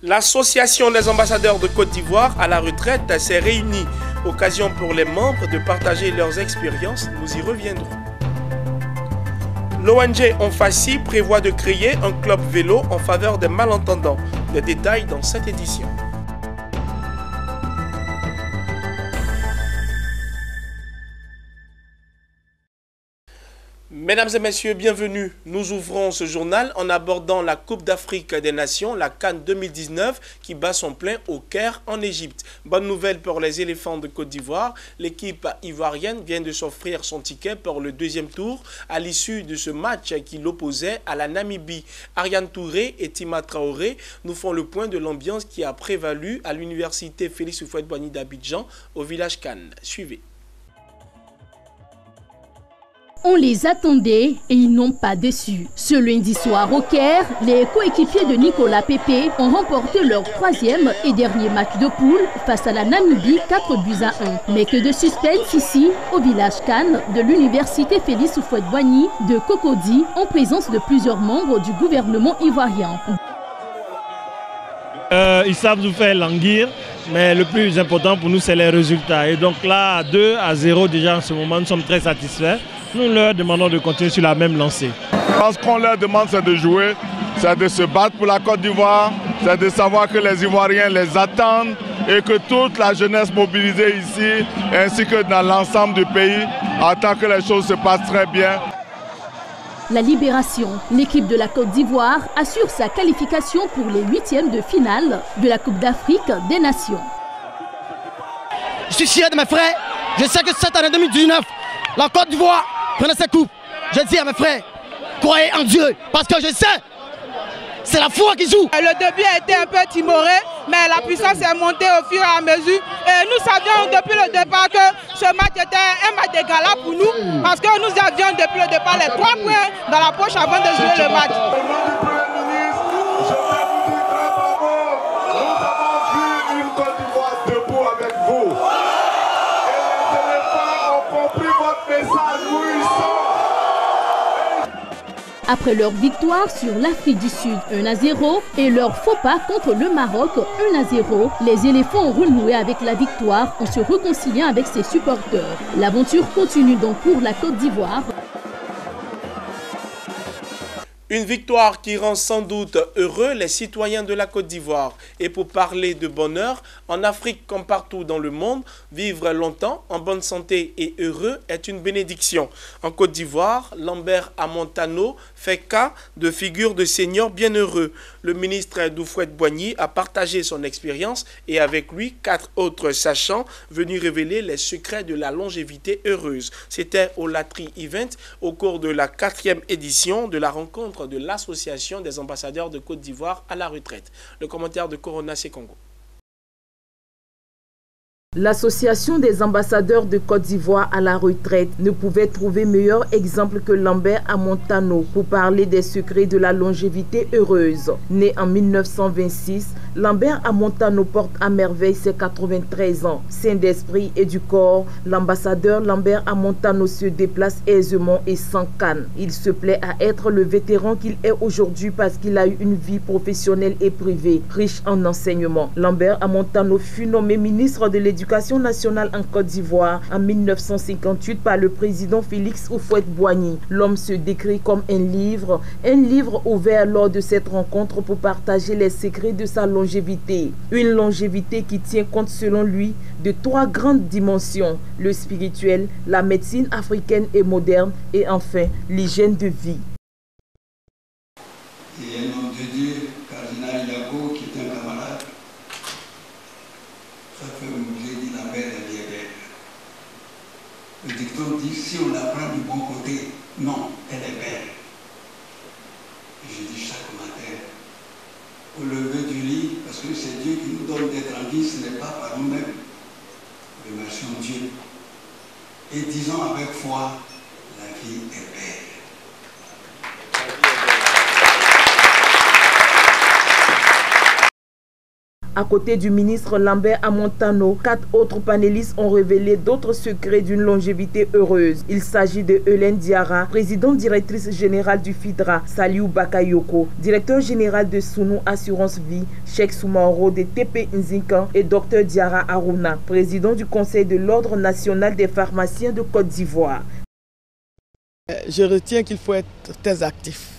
L'Association des ambassadeurs de Côte d'Ivoire à la retraite s'est réunie. Occasion pour les membres de partager leurs expériences, nous y reviendrons. L'ONG Onfassi prévoit de créer un club vélo en faveur des malentendants. Les détails dans cette édition. Mesdames et messieurs, bienvenue. Nous ouvrons ce journal en abordant la Coupe d'Afrique des Nations, la CAN 2019, qui bat son plein au Caire, en Égypte. Bonne nouvelle pour les éléphants de Côte d'Ivoire. L'équipe ivoirienne vient de s'offrir son ticket pour le deuxième tour à l'issue de ce match qui l'opposait à la Namibie. Ariane Touré et Tima Traoré nous font le point de l'ambiance qui a prévalu à l'université Félix Houphouët-Boigny d'Abidjan, au village Cannes. Suivez. On les attendait et ils n'ont pas déçu. Ce lundi soir au Caire, les coéquipiers de Nicolas Pépé ont remporté leur troisième et dernier match de poule face à la Namibie 4-1. Mais que de suspense ici, au village Cannes de l'université Félix Houphouët-Boigny de Cocody, en présence de plusieurs membres du gouvernement ivoirien. Ils savent nous faire languir, mais le plus important pour nous, c'est les résultats. Et donc là, 2-0 déjà en ce moment, nous sommes très satisfaits. Nous leur demandons de continuer sur la même lancée. Ce qu'on leur demande, c'est de jouer, c'est de se battre pour la Côte d'Ivoire, c'est de savoir que les Ivoiriens les attendent et que toute la jeunesse mobilisée ici, ainsi que dans l'ensemble du pays, attend que les choses se passent très bien. La Libération, l'équipe de la Côte d'Ivoire assure sa qualification pour les huitièmes de finale de la Coupe d'Afrique des Nations. Je suis fier de mes frères. Je sais que cette année 2019, la Côte d'Ivoire prenait cette coupe. Je dis à mes frères, croyez en Dieu, parce que je sais, c'est la foi qui joue. Le début a été un peu timoré, mais la puissance est montée au fur et à mesure. Et nous savions depuis le départ que ce match était un match de gala pour nous, parce que nous avions depuis le départ les 3 points dans la poche avant de jouer le match. Après leur victoire sur l'Afrique du Sud 1-0 et leur faux pas contre le Maroc 1-0, les éléphants ont renoué avec la victoire en se réconciliant avec ses supporters. L'aventure continue donc pour la Côte d'Ivoire. Une victoire qui rend sans doute heureux les citoyens de la Côte d'Ivoire. Et pour parler de bonheur, en Afrique comme partout dans le monde, vivre longtemps, en bonne santé et heureux est une bénédiction. En Côte d'Ivoire, Lambert Amontano fait cas de figure de seigneur bienheureux. Le ministre d'Houphouët-Boigny a partagé son expérience et avec lui 4 autres sachants venus révéler les secrets de la longévité heureuse. C'était au Latry Event au cours de la 4e édition de la rencontre de l'Association des ambassadeurs de Côte d'Ivoire à la retraite. Le commentaire de Corona Sekongo. L'Association des ambassadeurs de Côte d'Ivoire à la retraite ne pouvait trouver meilleur exemple que Lambert Amontano pour parler des secrets de la longévité heureuse. Né en 1926, Lambert Amontano porte à merveille ses 93 ans. Saint d'esprit et du corps, l'ambassadeur Lambert Amontano se déplace aisément et sans canne. Il se plaît à être le vétéran qu'il est aujourd'hui parce qu'il a eu une vie professionnelle et privée, riche en enseignement. Lambert Amontano fut nommé ministre de l'Éducation nationale en Côte d'Ivoire en 1958 par le président Félix Houphouët-Boigny. L'homme se décrit comme un livre ouvert lors de cette rencontre pour partager les secrets de sa longévité. Une longévité qui tient compte selon lui de 3 grandes dimensions, le spirituel, la médecine africaine et moderne et enfin l'hygiène de vie. Il y a un homme de Dieu, cardinal Yago, qui est un camarade. Ça fait j'ai dit la belle, elle est belle. Le dicton dit si on la prend du bon côté, non, elle est belle. Et je dis chaque matin, au lever du lit, parce que c'est Dieu qui nous donne d'être en vie, ce n'est pas par nous-mêmes. Remercions Dieu. Et disons avec foi, la vie est belle. À côté du ministre Lambert Amontano, 4 autres panélistes ont révélé d'autres secrets d'une longévité heureuse. Il s'agit de Hélène Diarra, présidente directrice générale du FIDRA, Saliou Bakayoko, directeur général de Sounou Assurance Vie, Cheikh Soumaoro de TP Nzinkan et Dr Diarra Aruna, président du Conseil de l'Ordre national des pharmaciens de Côte d'Ivoire. Je retiens qu'il faut être très actif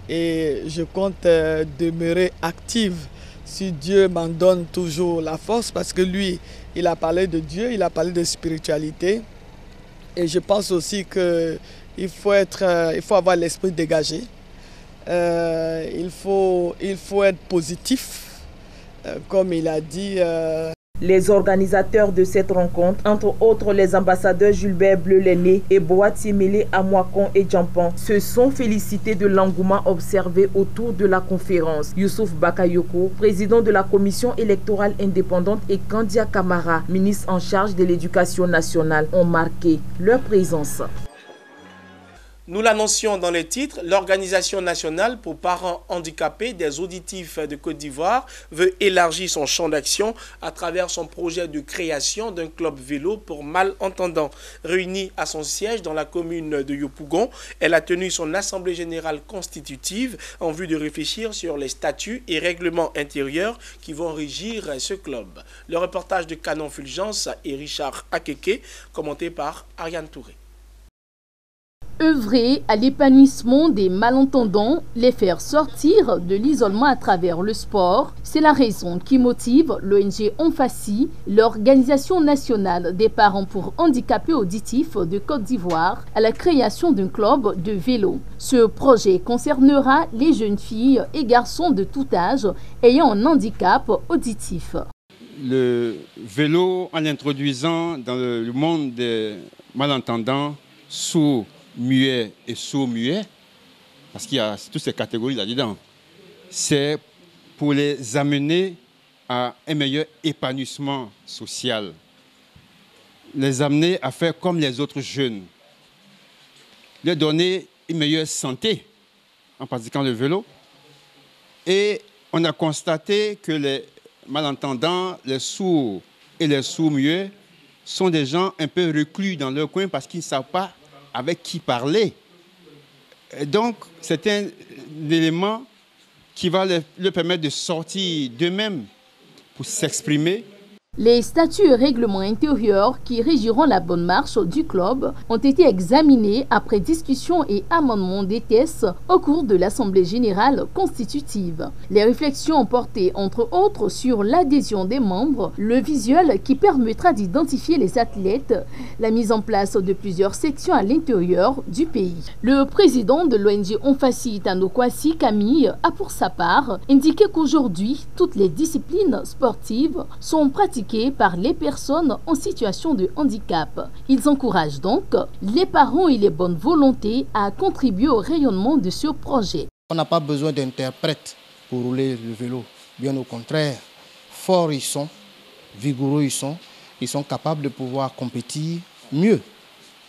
et je compte demeurer active si Dieu m'en donne toujours la force, parce que lui, il a parlé de Dieu, il a parlé de spiritualité. Et je pense aussi qu'il faut avoir l'esprit dégagé. Il faut être positif, comme il a dit. Les organisateurs de cette rencontre, entre autres les ambassadeurs Gilbert Bleu-Lenné et Boati Mele Amouakon et Djampan, se sont félicités de l'engouement observé autour de la conférence. Youssouf Bakayoko, président de la commission électorale indépendante, et Kandia Kamara, ministre en charge de l'éducation nationale, ont marqué leur présence. Nous l'annoncions dans les titres, l'Organisation nationale pour parents handicapés des auditifs de Côte d'Ivoire veut élargir son champ d'action à travers son projet de création d'un club vélo pour malentendants. Réunie à son siège dans la commune de Yopougon, elle a tenu son assemblée générale constitutive en vue de réfléchir sur les statuts et règlements intérieurs qui vont régir ce club. Le reportage de Canon Fulgence et Richard Akeke, commenté par Ariane Touré. Œuvrer à l'épanouissement des malentendants, les faire sortir de l'isolement à travers le sport, c'est la raison qui motive l'ONG ONFACI, l'Organisation nationale des parents pour handicapés auditifs de Côte d'Ivoire, à la création d'un club de vélo. Ce projet concernera les jeunes filles et garçons de tout âge ayant un handicap auditif. Le vélo, en l'introduisant dans le monde des malentendants, sourds, muets et sourds-muets, parce qu'il y a toutes ces catégories là-dedans, c'est pour les amener à un meilleur épanouissement social, les amener à faire comme les autres jeunes, leur donner une meilleure santé en pratiquant le vélo. Et on a constaté que les malentendants, les sourds et les sourds-muets sont des gens un peu reclus dans leur coin parce qu'ils ne savent pas avec qui parler. Et donc, c'est un élément qui va leur permettre de sortir d'eux-mêmes pour s'exprimer. Les statuts et règlements intérieurs qui régiront la bonne marche du club ont été examinés après discussion et amendement des tests au cours de l'Assemblée générale constitutive. Les réflexions ont porté entre autres sur l'adhésion des membres, le visuel qui permettra d'identifier les athlètes, la mise en place de plusieurs sections à l'intérieur du pays. Le président de l'ONG ONFACI, Tano Kwasi Camille, a pour sa part indiqué qu'aujourd'hui, toutes les disciplines sportives sont pratiquées par les personnes en situation de handicap. Ils encouragent donc les parents et les bonnes volontés à contribuer au rayonnement de ce projet. On n'a pas besoin d'interprètes pour rouler le vélo. Bien au contraire, forts ils sont, vigoureux ils sont capables de pouvoir compétir mieux.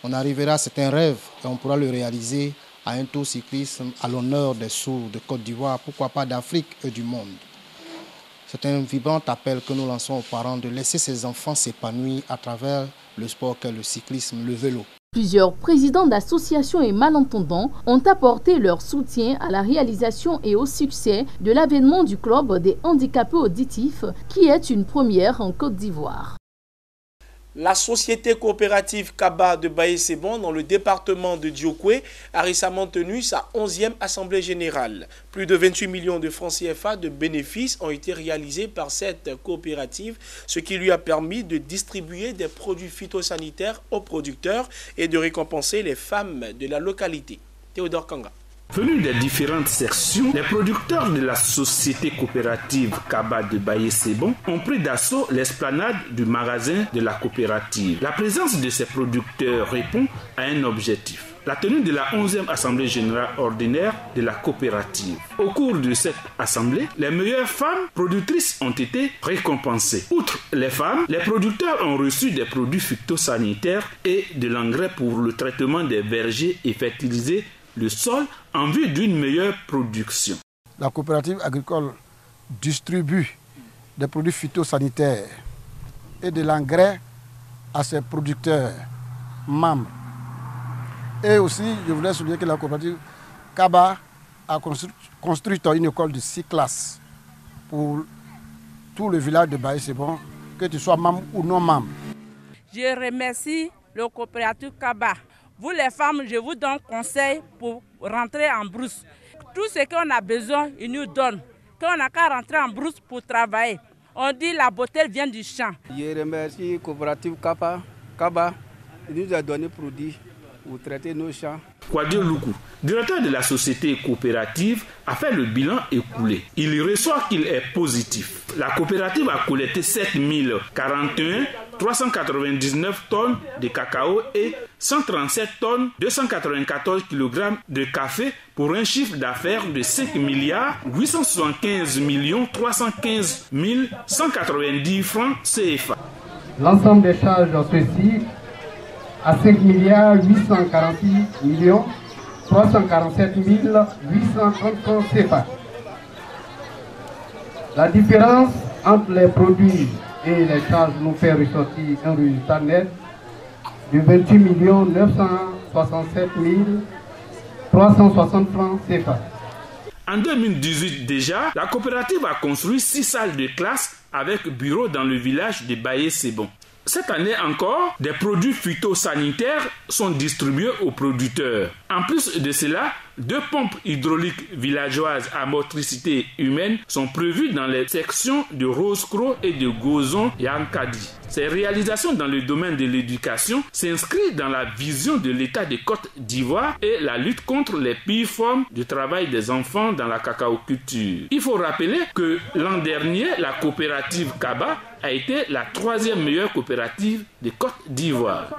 On arrivera, c'est un rêve, et on pourra le réaliser à un tour cyclisme à l'honneur des sourds de Côte d'Ivoire, pourquoi pas d'Afrique et du monde. C'est un vibrant appel que nous lançons aux parents de laisser ces enfants s'épanouir à travers le sport qu'est le cyclisme, le vélo. Plusieurs présidents d'associations et malentendants ont apporté leur soutien à la réalisation et au succès de l'avènement du club des handicapés auditifs, qui est une première en Côte d'Ivoire. La société coopérative Kaba de Baye-Sebon dans le département de Diokwe a récemment tenu sa 11e assemblée générale. Plus de 28 millions de francs CFA de bénéfices ont été réalisés par cette coopérative, ce qui lui a permis de distribuer des produits phytosanitaires aux producteurs et de récompenser les femmes de la localité. Théodore Kanga. Venus des différentes sections, les producteurs de la société coopérative Kaba de Baye-Sebon ont pris d'assaut l'esplanade du magasin de la coopérative. La présence de ces producteurs répond à un objectif: la tenue de la 11e Assemblée générale ordinaire de la coopérative. Au cours de cette assemblée, les meilleures femmes productrices ont été récompensées. Outre les femmes, les producteurs ont reçu des produits phytosanitaires et de l'engrais pour le traitement des vergers et fertiliser le sol en vue d'une meilleure production. La coopérative agricole distribue des produits phytosanitaires et de l'engrais à ses producteurs membres. Et aussi, je voudrais souligner que la coopérative Kaba a construit une école de 6 classes pour tout le village de Baye-c'est-bon, que tu sois membre ou non membre. Je remercie la coopérative Kaba. Vous les femmes, je vous donne conseil pour rentrer en brousse. Tout ce qu'on a besoin, ils nous donnent. Quand on n'a qu'à rentrer en brousse pour travailler. On dit la beauté vient du champ. Je remercie la coopérative Kaba. Il nous a donné produits pour traiter nos champs. Kwadio Loukou, directeur de la société coopérative, a fait le bilan écoulé. Il ressort qu'il est positif. La coopérative a collecté 7041 399 tonnes de cacao et 137 tonnes 294 kg de café pour un chiffre d'affaires de 5 milliards 875 315 190 francs CFA. L'ensemble des charges ceci à 5 milliards 846 millions 347 830 francs CFA. La différence entre les produits et les charges nous fait ressortir un résultat net de 28 967 360 francs CFA. En 2018 déjà, la coopérative a construit 6 salles de classe avec bureau dans le village de Baye-c'est-bon. Cette année encore, des produits phytosanitaires sont distribués aux producteurs. En plus de cela, 2 pompes hydrauliques villageoises à motricité humaine sont prévues dans les sections de Rose-Croix et de Gozon-Yankadi. Ces réalisations dans le domaine de l'éducation s'inscrivent dans la vision de l'État de Côte d'Ivoire et la lutte contre les pires formes de travail des enfants dans la cacaoculture. Il faut rappeler que l'an dernier, la coopérative Kaba a été la 3e meilleure coopérative de Côte d'Ivoire.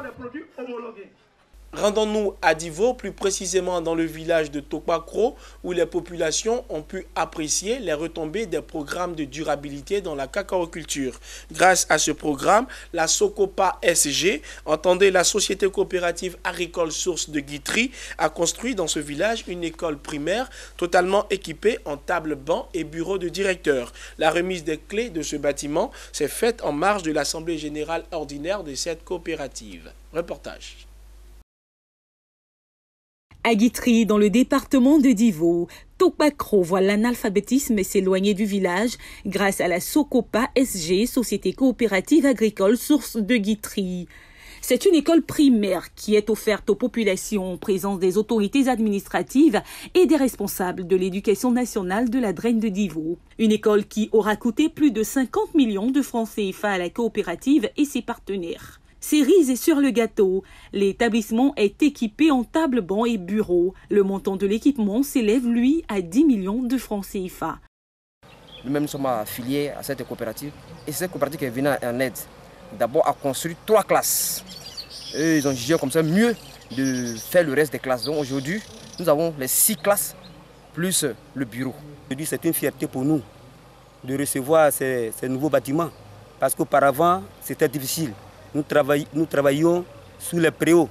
Rendons-nous à Divo, plus précisément dans le village de Tokpakro, où les populations ont pu apprécier les retombées des programmes de durabilité dans la cacaoculture. Grâce à ce programme, la Socopa SG, entendez la Société coopérative agricole Source de Guitry, a construit dans ce village une école primaire totalement équipée en table, banc et bureau de directeur. La remise des clés de ce bâtiment s'est faite en marge de l'Assemblée générale ordinaire de cette coopérative. Reportage. À Guitry, dans le département de Divo, Tokpakro voit l'analphabétisme s'éloigner du village grâce à la Socopa SG, Société coopérative agricole Source de Guitry. C'est une école primaire qui est offerte aux populations en présence des autorités administratives et des responsables de l'éducation nationale de la Draine de Divo. Une école qui aura coûté plus de 50 millions de francs CFA à la coopérative et ses partenaires. Cerise est sur le gâteau. L'établissement est équipé en table, banc et bureau. Le montant de l'équipement s'élève, lui, à 10 millions de francs CFA. Nous-mêmes sommes affiliés à cette coopérative. Et cette coopérative est venue en aide. D'abord à construire 3 classes. Et ils ont jugé comme ça mieux de faire le reste des classes. Donc aujourd'hui, nous avons les 6 classes plus le bureau. Je dis c'est une fierté pour nous de recevoir ces nouveaux bâtiments. Parce qu'auparavant, c'était difficile. Nous travaillions sous les préaux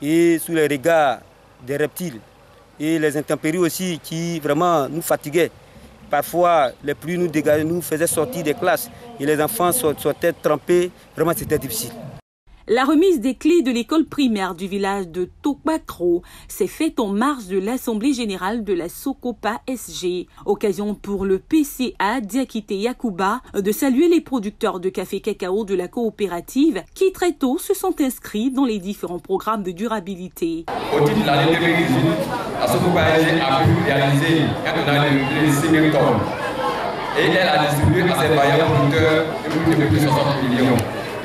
et sous les regards des reptiles et les intempéries aussi qui vraiment nous fatiguaient. Parfois, les pluies nous faisaient sortir des classes et les enfants sortaient trempés. Vraiment, c'était difficile. La remise des clés de l'école primaire du village de Tokpakro s'est faite en marge de l'Assemblée générale de la Socopa SG. Occasion pour le PCA Diakité Yakuba de saluer les producteurs de café cacao de la coopérative qui très tôt se sont inscrits dans les différents programmes de durabilité. Au titre de l'année 2018, la Socopa SG a pu réaliser un total de 6 000 tonnes et elle a distribué à ses vaillants producteurs de plus de 60 millions.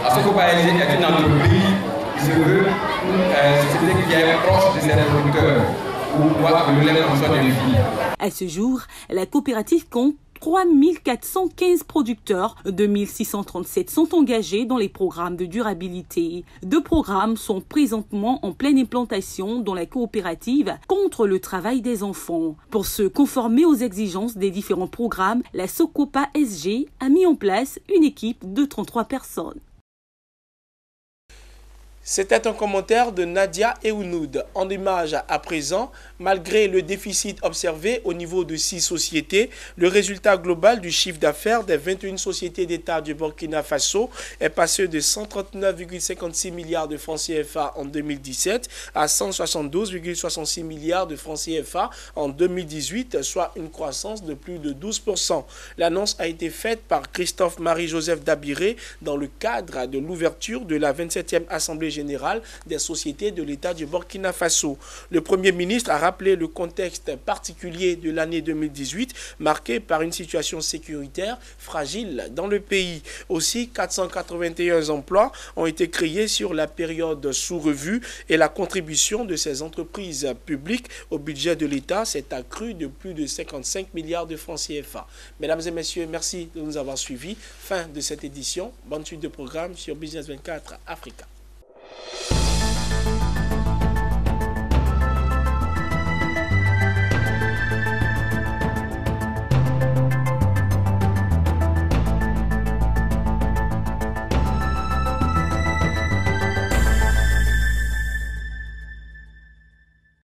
La Socopa SG est une entreprise qui se veut qui est proche de ses producteurs pour pouvoir améliorer les conditions de vie. À ce jour, la coopérative compte 3 415 producteurs, 2 637 sont engagés dans les programmes de durabilité. 2 programmes sont présentement en pleine implantation dans la coopérative contre le travail des enfants. Pour se conformer aux exigences des différents programmes, la Socopa SG a mis en place une équipe de 33 personnes. C'était un commentaire de Nadia Eounoud. En image à présent, malgré le déficit observé au niveau de 6 sociétés, le résultat global du chiffre d'affaires des 21 sociétés d'État du Burkina Faso est passé de 139,56 milliards de francs CFA en 2017 à 172,66 milliards de francs CFA en 2018, soit une croissance de plus de 12%. L'annonce a été faite par Christophe Marie-Joseph Dabiré dans le cadre de l'ouverture de la 27e Assemblée générale des sociétés de l'État du Burkina Faso. Le Premier ministre a rappelé le contexte particulier de l'année 2018, marqué par une situation sécuritaire fragile dans le pays. Aussi, 481 emplois ont été créés sur la période sous revue et la contribution de ces entreprises publiques au budget de l'État s'est accrue de plus de 55 milliards de francs CFA. Mesdames et messieurs, merci de nous avoir suivis. Fin de cette édition. Bonne suite de programme sur Business 24 Africa.